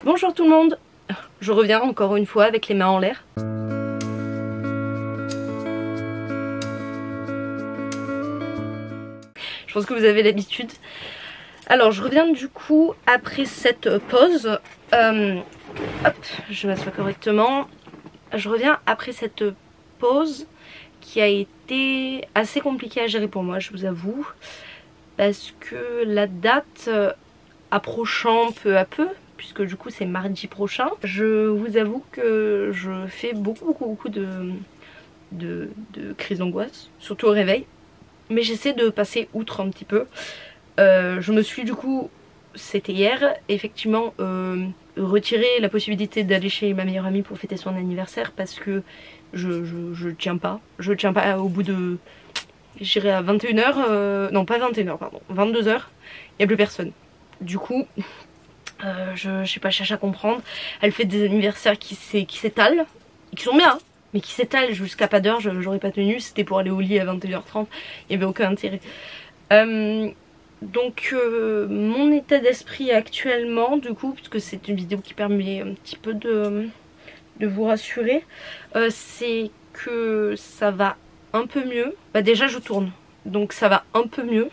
Bonjour tout le monde, je reviens encore une fois avec les mains en l'air. Je pense que vous avez l'habitude. Alors je reviens du coup après cette pause. Hop, je m'assois correctement. Je reviens après cette pause qui a été assez compliquée à gérer pour moi, je vous avoue. Parce que la date approchant peu à peu, puisque du coup c'est mardi prochain, je vous avoue que je fais beaucoup de crises d'angoisse, surtout au réveil. Mais j'essaie de passer outre un petit peu. Je me suis du coup, c'était hier, effectivement retiré la possibilité d'aller chez ma meilleure amie pour fêter son anniversaire parce que je tiens pas. Je tiens pas au bout de... J'irai à 21h, non pas 21h pardon, 22h, il n'y a plus personne. Du coup, je sais pas, je cherche à comprendre. Elle fait des anniversaires qui s'étalent, qui sont bien, hein, mais qui s'étalent jusqu'à pas d'heure, j'aurais pas tenu, c'était pour aller au lit à 21h30, il n'y avait aucun intérêt. Donc mon état d'esprit actuellement, du coup, puisque c'est une vidéo qui permet un petit peu de vous rassurer, c'est que ça va un peu mieux. Bah déjà je tourne, donc ça va un peu mieux.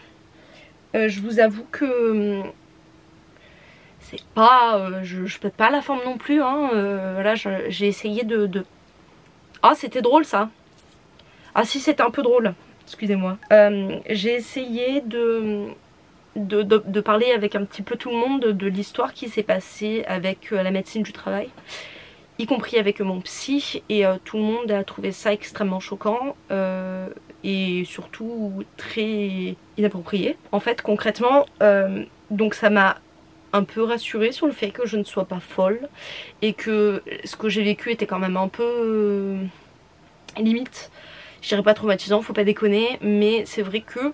Je vous avoue que c'est pas, je pète pas la forme non plus, hein. Là j'ai essayé de... Ah c'était drôle ça. Ah si c'était un peu drôle, excusez-moi. J'ai essayé de parler avec un petit peu tout le monde de l'histoire qui s'est passée avec la médecine du travail, y compris avec mon psy, et tout le monde a trouvé ça extrêmement choquant et surtout très inapproprié. En fait concrètement, donc ça m'a un peu rassurée sur le fait que je ne sois pas folle et que ce que j'ai vécu était quand même un peu limite, je dirais pas traumatisant, faut pas déconner, mais c'est vrai que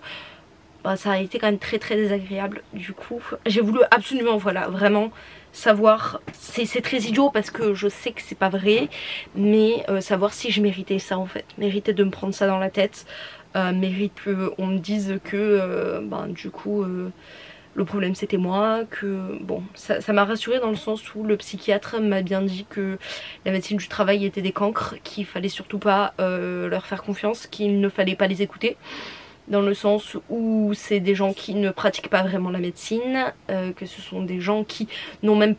bah, ça a été quand même très désagréable. Du coup j'ai voulu absolument, voilà, vraiment savoir, c'est très idiot parce que je sais que c'est pas vrai, mais savoir si je méritais ça en fait, méritais de me prendre ça dans la tête, mérite qu'on me dise que ben, du coup le problème c'était moi, que bon, ça m'a rassurée dans le sens où le psychiatre m'a bien dit que la médecine du travail était des cancres, qu'il fallait surtout pas leur faire confiance, qu'il ne fallait pas les écouter. Dans le sens où c'est des gens qui ne pratiquent pas vraiment la médecine, que ce sont des gens qui n'ont même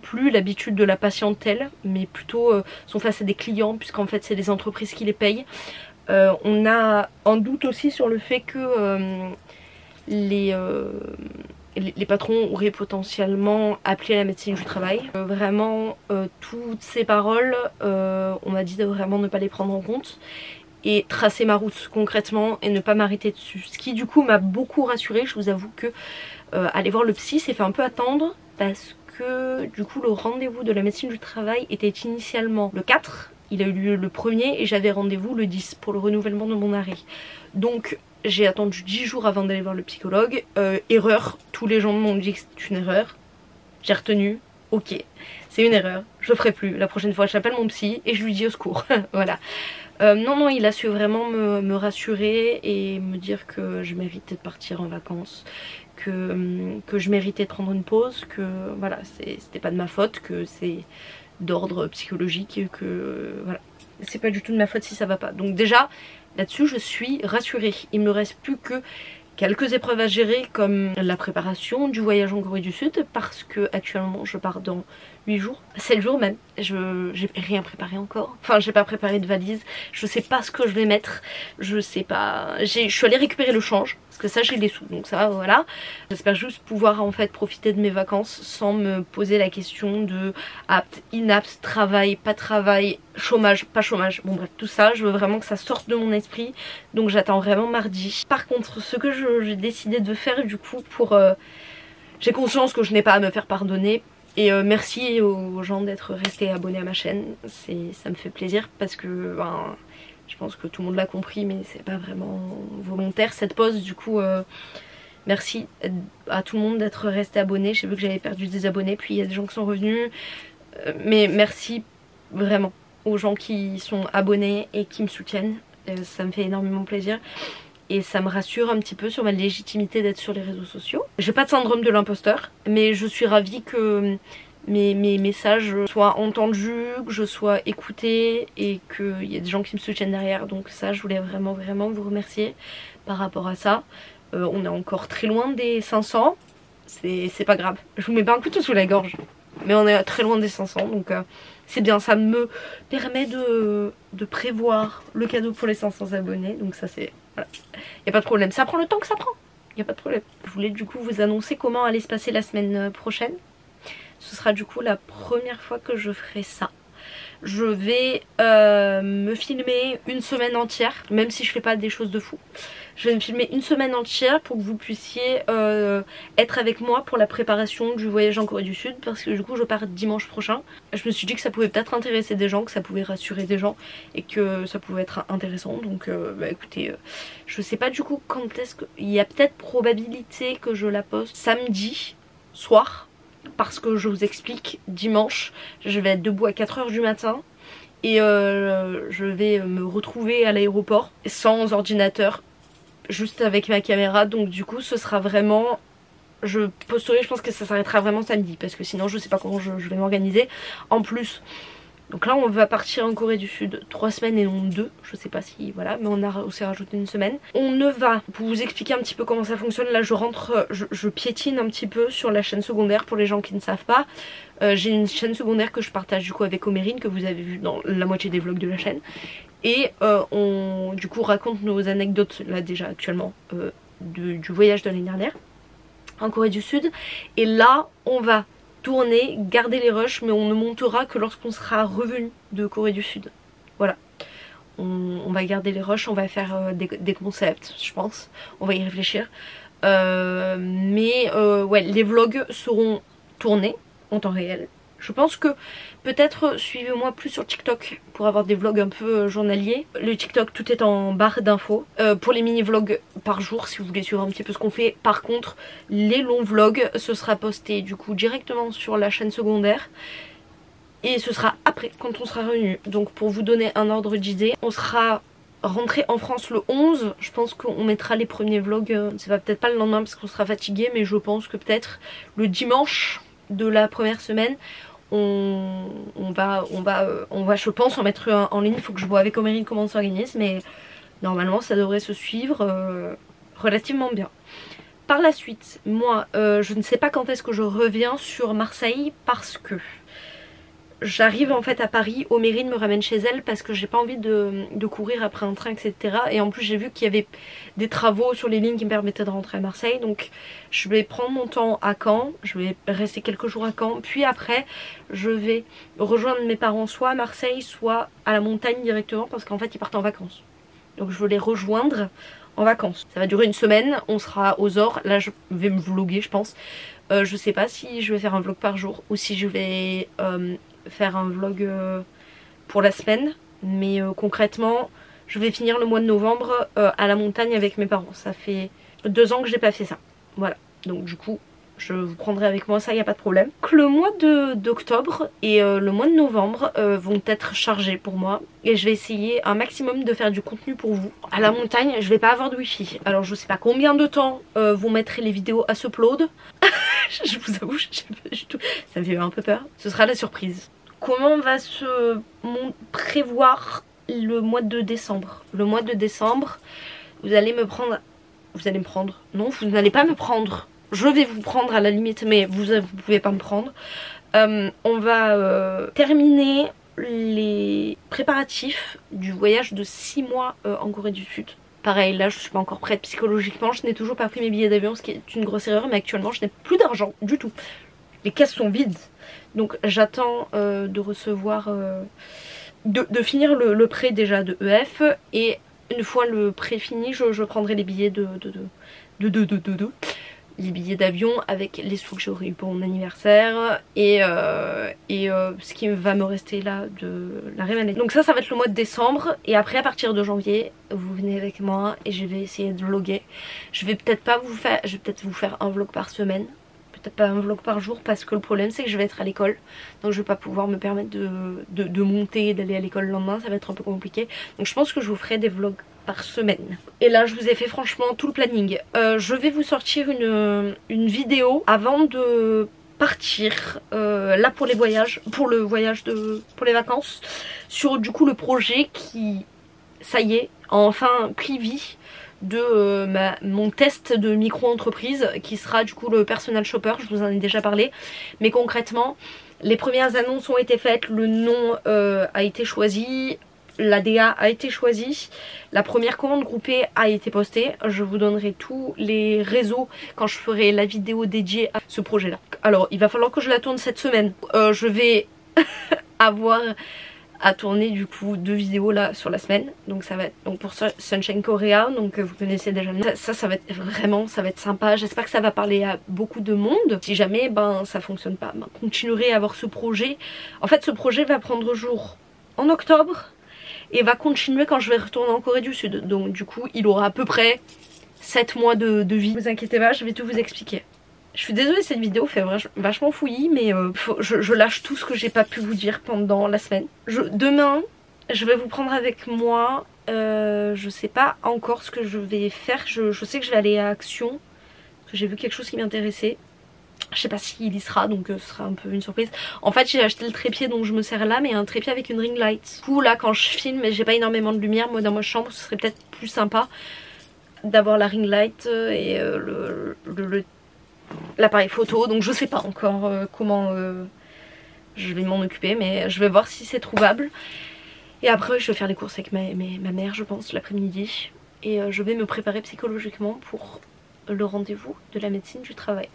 plus l'habitude de la patientèle, mais plutôt sont face à des clients, puisqu'en fait c'est les entreprises qui les payent. On a un doute aussi sur le fait que les patrons auraient potentiellement appelé à la médecine du travail. Vraiment, toutes ces paroles, on m'a dit de vraiment ne pas les prendre en compte et tracer ma route concrètement et ne pas m'arrêter dessus. Ce qui du coup m'a beaucoup rassurée. Je vous avoue que aller voir le psy s'est fait un peu attendre parce que du coup le rendez-vous de la médecine du travail était initialement le 4. Il a eu lieu le 1er et j'avais rendez-vous le 10 pour le renouvellement de mon arrêt. Donc j'ai attendu 10 jours avant d'aller voir le psychologue. Erreur, tous les gens m'ont dit que c'est une erreur. J'ai retenu, ok, c'est une erreur, je le ferai plus. La prochaine fois j'appelle mon psy et je lui dis au secours. Voilà. Non, il a su vraiment me rassurer et me dire que je méritais de partir en vacances, que je méritais de prendre une pause, que voilà, c'était pas de ma faute, que c'est d'ordre psychologique, que voilà, c'est pas du tout de ma faute si ça va pas. Donc déjà, là-dessus, je suis rassurée. Il me reste plus que quelques épreuves à gérer comme la préparation du voyage en Corée du Sud parce que actuellement je pars dans 8 jours, 7 jours même, j'ai rien préparé encore, enfin j'ai pas préparé de valise, je sais pas ce que je vais mettre, je sais pas, je suis allée récupérer le change parce que ça j'ai des sous, donc ça voilà, j'espère juste pouvoir en fait profiter de mes vacances sans me poser la question de apte, inapte, travail, pas travail, chômage, pas chômage, bon bref tout ça, je veux vraiment que ça sorte de mon esprit, donc j'attends vraiment mardi. Par contre ce que j'ai décidé de faire du coup pour... j'ai conscience que je n'ai pas à me faire pardonner. Et merci aux gens d'être restés abonnés à ma chaîne, ça me fait plaisir parce que ben, je pense que tout le monde l'a compris mais c'est pas vraiment volontaire cette pause. Du coup merci à tout le monde d'être resté abonné. J'ai vu que j'avais perdu des abonnés puis il y a des gens qui sont revenus, mais merci vraiment aux gens qui sont abonnés et qui me soutiennent, ça me fait énormément plaisir. Et ça me rassure un petit peu sur ma légitimité d'être sur les réseaux sociaux. J'ai pas de syndrome de l'imposteur, mais je suis ravie que mes messages soient entendus, que je sois écoutée et qu'il y a des gens qui me soutiennent derrière. Donc ça, je voulais vraiment vous remercier par rapport à ça. On est encore très loin des 500, c'est pas grave. Je vous mets pas un couteau sous la gorge, mais on est très loin des 500, donc c'est bien. Ça me permet de prévoir le cadeau pour les 500 abonnés, donc ça c'est... Voilà. Y a pas de problème, ça prend le temps que ça prend, y a pas de problème. Je voulais du coup vous annoncer comment allait se passer la semaine prochaine. Ce sera du coup la première fois que je ferai ça. Je vais me filmer une semaine entière, même si je fais pas des choses de fou. Je vais me filmer une semaine entière pour que vous puissiez être avec moi pour la préparation du voyage en Corée du Sud, parce que du coup je pars dimanche prochain. Je me suis dit que ça pouvait peut-être intéresser des gens, que ça pouvait rassurer des gens et que ça pouvait être intéressant. Donc bah écoutez, je sais pas du coup quand est-ce que... Il y a peut-être probabilité que je la poste samedi soir. Parce que je vous explique, dimanche je vais être debout à 4 h du matin et je vais me retrouver à l'aéroport sans ordinateur, juste avec ma caméra. Donc du coup ce sera vraiment... Je posterai, je pense que ça s'arrêtera vraiment samedi, parce que sinon je sais pas comment je vais m'organiser. En plus, donc là on va partir en Corée du Sud 3 semaines et non 2, je sais pas si voilà, mais on a aussi rajouté une semaine. On ne va, pour vous expliquer un petit peu comment ça fonctionne, là je rentre, je piétine un petit peu sur la chaîne secondaire pour les gens qui ne savent pas. J'ai une chaîne secondaire que je partage du coup avec Omérine, que vous avez vu dans la moitié des vlogs de la chaîne. Et on du coup raconte nos anecdotes là déjà actuellement du voyage de l'année dernière en Corée du Sud. Et là on va tourner, garder les rushs, mais on ne montera que lorsqu'on sera revenu de Corée du Sud. Voilà. On va garder les rushs, on va faire des concepts, je pense. On va y réfléchir. Ouais, les vlogs seront tournés en temps réel. Je pense que peut-être suivez-moi plus sur TikTok pour avoir des vlogs un peu journaliers. Le TikTok, tout est en barre d'infos. Pour les mini vlogs par jour, si vous voulez suivre un petit peu ce qu'on fait. Par contre, les longs vlogs, ce sera posté du coup directement sur la chaîne secondaire. Et ce sera après, quand on sera revenu. Donc pour vous donner un ordre d'idée, on sera rentré en France le 11. Je pense qu'on mettra les premiers vlogs. C'est peut-être pas le lendemain parce qu'on sera fatigué, mais je pense que peut-être le dimanche de la première semaine, on va je pense en mettre un en ligne. Il faut que je vois avec Omérine comment on s'organise, mais normalement ça devrait se suivre relativement bien. Par la suite, moi je ne sais pas quand est-ce que je reviens sur Marseille, parce que j'arrive en fait à Paris, Omérine me ramène chez elle parce que j'ai pas envie de courir après un train, etc. Et en plus j'ai vu qu'il y avait des travaux sur les lignes qui me permettaient de rentrer à Marseille. Donc je vais prendre mon temps à Caen, je vais rester quelques jours à Caen. Puis après je vais rejoindre mes parents soit à Marseille, soit à la montagne directement, parce qu'en fait ils partent en vacances. Donc je veux les rejoindre en vacances. Ça va durer une semaine, on sera aux Ors. Là je vais me vlogger je pense. Je sais pas si je vais faire un vlog par jour ou si je vais... faire un vlog pour la semaine, mais concrètement je vais finir le mois de novembre à la montagne avec mes parents. Ça fait 2 ans que j'ai pas fait ça, voilà, donc du coup je vous prendrai avec moi, ça y a pas de problème. Le mois d'octobre et le mois de novembre vont être chargés pour moi et je vais essayer un maximum de faire du contenu pour vous. À la montagne je vais pas avoir de wifi, alors je sais pas combien de temps vous mettrez les vidéos à s'upload. Je vous avoue, je sais pas du tout, ça me fait un peu peur, ce sera la surprise. Comment va se prévoir le mois de décembre? Le mois de décembre, vous allez me prendre... Vous allez me prendre? Non, vous n'allez pas me prendre. Je vais vous prendre à la limite, mais vous pouvez pas me prendre. On va terminer les préparatifs du voyage de 6 mois en Corée du Sud. Pareil, là je suis pas encore prête psychologiquement, je n'ai toujours pas pris mes billets d'avion, ce qui est une grosse erreur, mais actuellement je n'ai plus d'argent du tout. Les caisses sont vides. Donc j'attends de recevoir, de finir le prêt déjà de EF. Et une fois le prêt fini, je prendrai les billets les billets d'avion avec les sous que j'aurai eu pour mon anniversaire. Et ce qui va me rester là de la rémanette. Donc ça va être le mois de décembre. Et après à partir de janvier, vous venez avec moi et je vais essayer de vlogger. Je vais peut-être vous faire un vlog par semaine. Peut-être pas un vlog par jour, parce que le problème c'est que je vais être à l'école, donc je vais pas pouvoir me permettre de monter et d'aller à l'école le lendemain, ça va être un peu compliqué. Donc je pense que je vous ferai des vlogs par semaine. Et là je vous ai fait franchement tout le planning. Je vais vous sortir une vidéo avant de partir là pour les voyages, pour les vacances, sur du coup le projet qui, ça y est, a enfin pris vie de mon test de micro-entreprise qui sera du coup le personal shopper. Je vous en ai déjà parlé, mais concrètement les premières annonces ont été faites, le nom a été choisi, la DA a été choisie, la première commande groupée a été postée. Je vous donnerai tous les réseaux quand je ferai la vidéo dédiée à ce projet là. Alors il va falloir que je la tourne cette semaine, je vais avoir à tourner du coup 2 vidéos là sur la semaine, donc ça va être donc pour Sunshine Korea, donc vous connaissez déjà le nom. Ça va être vraiment, ça va être sympa, j'espère que ça va parler à beaucoup de monde. Si jamais ça fonctionne pas, continuerai à avoir ce projet. En fait ce projet va prendre jour en octobre et va continuer quand je vais retourner en Corée du Sud, donc du coup il aura à peu près 7 mois de vie. Ne vous inquiétez pas, je vais tout vous expliquer. Je suis désolée, cette vidéo fait vachement fouillis, mais je lâche tout ce que j'ai pas pu vous dire pendant la semaine. Demain, je vais vous prendre avec moi. Je sais pas encore ce que je vais faire. Je sais que je vais aller à Action, parce que j'ai vu quelque chose qui m'intéressait. Je sais pas s'il y sera, donc ce sera un peu une surprise. En fait, j'ai acheté le trépied dont je me sers là, mais un trépied avec une ring light. Du coup, là, quand je filme et j'ai pas énormément de lumière, moi dans ma chambre, ce serait peut-être plus sympa d'avoir la ring light et l'appareil photo, donc je sais pas encore comment je vais m'en occuper, mais je vais voir si c'est trouvable. Et après je vais faire les courses avec ma mère, je pense, l'après-midi, et je vais me préparer psychologiquement pour le rendez-vous de la médecine du travail.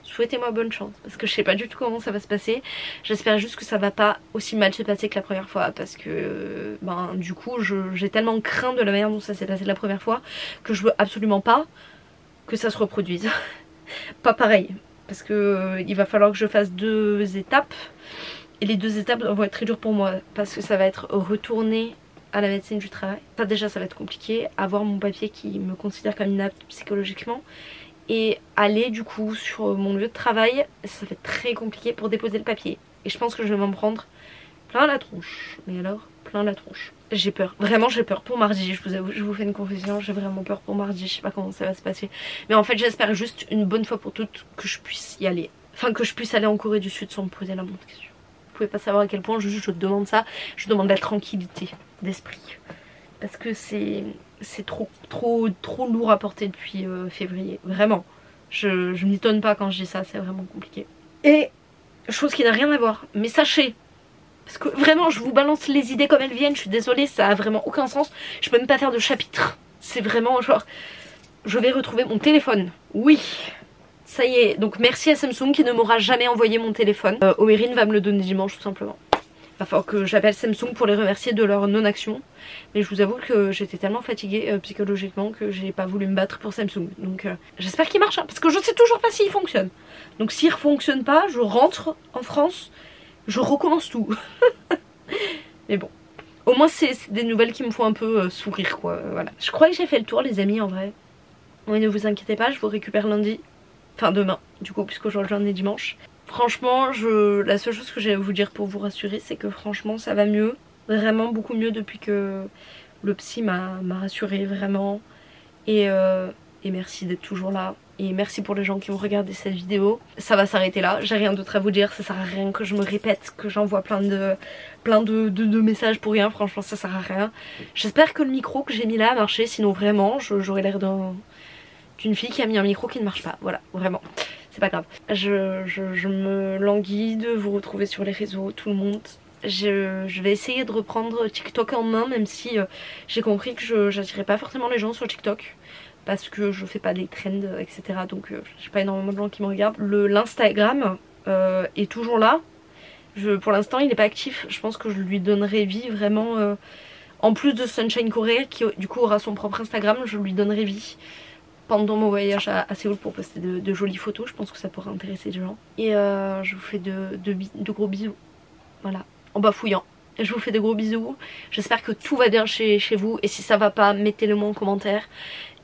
Souhaitez-moi bonne chance, parce que je sais pas du tout comment ça va se passer. J'espère juste que ça va pas aussi mal se passer que la première fois, parce que du coup j'ai tellement craint de la manière dont ça s'est passé la première fois que je veux absolument pas que ça se reproduise. Pas pareil, parce que il va falloir que je fasse 2 étapes, et les 2 étapes vont être très dures pour moi, parce que ça va être retourner à la médecine du travail. Ça déjà ça va être compliqué, avoir mon papier qui me considère comme inapte psychologiquement, et aller du coup sur mon lieu de travail, ça va être très compliqué pour déposer le papier, et je pense que je vais m'en prendre plein la tronche, mais alors plein la tronche. J'ai peur, vraiment j'ai peur pour mardi, je vous avoue, je vous fais une confession, j'ai vraiment peur pour mardi, je sais pas comment ça va se passer. Mais en fait j'espère juste une bonne fois pour toutes que je puisse y aller. Enfin que je puisse aller en Corée du Sud sans me poser la moindre question. Vous pouvez pas savoir à quel point je demande ça, je demande la tranquillité d'esprit. Parce que c'est trop lourd à porter depuis février, vraiment. Je m'étonne pas quand je dis ça, c'est vraiment compliqué. Et chose qui n'a rien à voir, mais sachez, parce que vraiment je vous balance les idées comme elles viennent, je suis désolée, ça a vraiment aucun sens. Je peux même pas faire de chapitre. C'est vraiment genre, je vais retrouver mon téléphone. Oui, ça y est, donc merci à Samsung qui ne m'aura jamais envoyé mon téléphone. Omerine va me le donner dimanche tout simplement. Il va falloir que j'appelle Samsung pour les remercier de leur non-action. Mais je vous avoue que j'étais tellement fatiguée psychologiquement que j'ai pas voulu me battre pour Samsung. Donc j'espère qu'il marche, hein, parce que je sais toujours pas s'il fonctionne. Donc s'il ne fonctionne pas, je rentre en France, je recommence tout. Mais bon, au moins c'est des nouvelles qui me font un peu sourire quoi, voilà. Je crois que j'ai fait le tour les amis en vrai. Oui, ne vous inquiétez pas, je vous récupère lundi. Enfin demain du coup, puisqu'aujourd'hui on est dimanche. Franchement, la seule chose que j'ai à vous dire pour vous rassurer, c'est que franchement ça va mieux. Vraiment beaucoup mieux depuis que le psy m'a rassurée vraiment. Et merci d'être toujours là. Et merci pour les gens qui ont regardé cette vidéo. Ça va s'arrêter là, j'ai rien d'autre à vous dire. Ça sert à rien que je me répète, que j'envoie plein de messages pour rien. Franchement ça sert à rien. J'espère que le micro que j'ai mis là a marché. Sinon vraiment j'aurais l'air d'une fille qui a mis un micro qui ne marche pas. Voilà, vraiment. C'est pas grave. Je me languis de vous retrouver sur les réseaux, tout le monde. Je vais essayer de reprendre TikTok en main, même si j'ai compris que j'attirais pas forcément les gens sur TikTok, parce que je fais pas des trends etc, donc j'ai pas énormément de gens qui me regardent. L'Instagram est toujours là, pour l'instant il est pas actif. Je pense que je lui donnerai vie vraiment, en plus de Sunshine Korea qui du coup aura son propre Instagram, je lui donnerai vie pendant mon voyage à Séoul pour poster de jolies photos. Je pense que ça pourrait intéresser des gens. Et je vous fais de gros bisous, voilà, en bafouillant. Je vous fais de gros bisous, j'espère que tout va bien chez vous, et si ça va pas, mettez-le moi en commentaire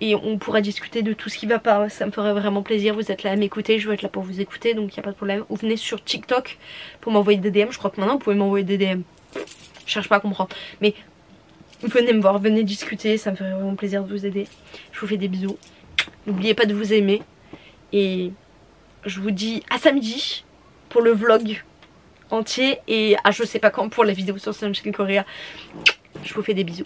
et on pourra discuter de tout ce qui va pas, ça me ferait vraiment plaisir. Vous êtes là à m'écouter, je vais être là pour vous écouter, donc il n'y a pas de problème. Ou venez sur TikTok pour m'envoyer des DM, je crois que maintenant vous pouvez m'envoyer des DM, je cherche pas à comprendre, mais venez me voir, venez discuter, ça me ferait vraiment plaisir de vous aider. Je vous fais des bisous, n'oubliez pas de vous aimer et je vous dis à samedi pour le vlog entier et à je sais pas quand pour la vidéo sur Sunshine Korea. Je vous fais des bisous.